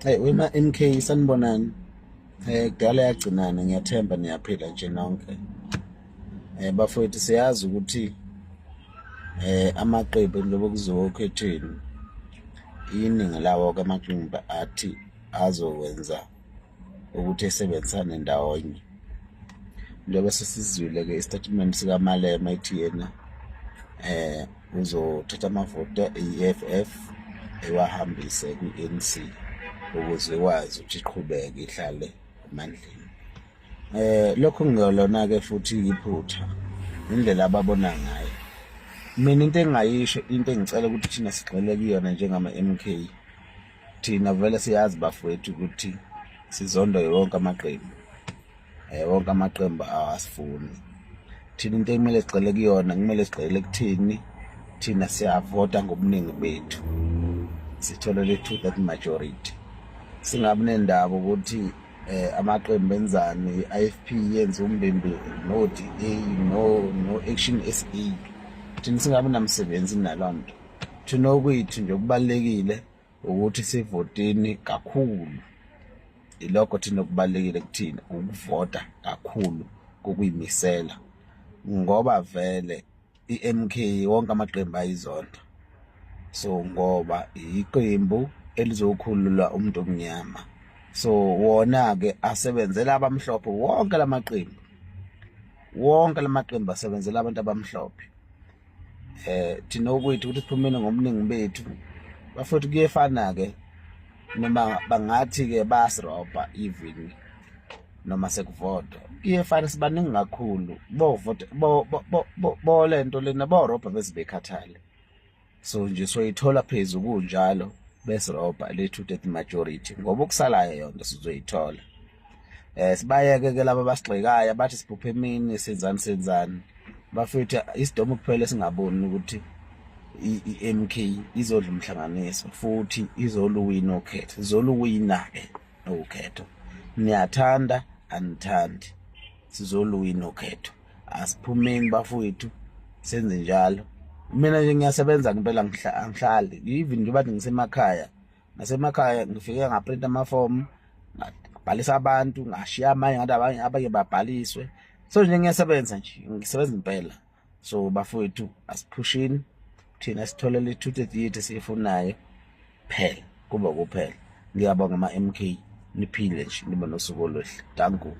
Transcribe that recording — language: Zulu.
Wema MK sanibonani. Kudala yagcinana, ngiyathemba niyaphila nje nonke. Bafowethu, siyazi ukuthi amaqembu njengoba kuziwa okhethweni, iningi lawo-ke amaqembu athi azokwenza ukuthi esebenzisane ndawonye. Njengoba sesizwile-ke isitatimende sikaMalema ethi yena uzothatha amavoti e-EFF ewahambise kwi-ANC ukuze ikwazi ukuthi iqhubeke ihlale emandleni. Lokho ngiyolona-ke futhi iphutha indlela ababona ngayo. Mina into engingayisho, into engicela ukuthi thina sigxile kuyona njengama-MK, thina vele siyazi bafowethu ukuthi sizondwa wonke amaqembu. Wonke amaqembu awasifuni. Thina into ekumele sigxile kuyona, kumele sigxile kuthini, thina siyavota ngobuningi bethu, sithole le 2/3 majority. Singabi nendaba ukuthi amaqembu enzani, i-IFP yenze umbimbi no-DA no-Action SA. Thina singabi namsebenzi naloo nto. Thina okwethu nje okubalulekile ukuthi sivoteni kakhulu. Ilokho thina okubalulekile kuthina, ukuvota kakhulu kokuyimisela, ngoba vele i-MK wonke amaqembu ayizonda. So ngoba iqembu elizokhulula umuntu omnyama, so wona-ke asebenzela abamhlophe. Wonke lamaqembu asebenzela abantu abamhlophe. Thina okwethu ukuthi siphumene ngobuningi bethu bafowethu, kuyefana-ke noma bangathi-ke bayasirobha even noma sekuvotwa, kuyefana sibaningi kakhulu lento lena borobha beze bekhathale. So nje soyithola phezu kunjalo besirobha le 2/3 majority, ngoba okusalayo yonke sizoyithola. Sibayeke-ke laba abasigxekayo bathi siphuphe emini senzani. Bafethu, isidomo kuphela esingaboni ukuthi i-MK izodla umhlanganiso futhi izoluwina ukhetho, izoluwina-ke ukhetho. Niyathanda anithandi, sizoluwina ukhetho. Asiphumeni bafowethu, senze njalo. Mina nje ngiyasebenza ngempela, angihlali even nje bathi nasemakhaya ngifike ngaprinta amafomu, ngabhalisa abantu, ngashiya amanye ngathi abanye babhaliswe. So nje ngiyasebenza nje, ngisebenza impela. So bafowethu, asiphushini thina sithole le 2/3 yethu esiyifunayo phela, kuba kuphela. Ngiyabonga ama-MK, niphile nje, nibe nosuku oluhle. Danku.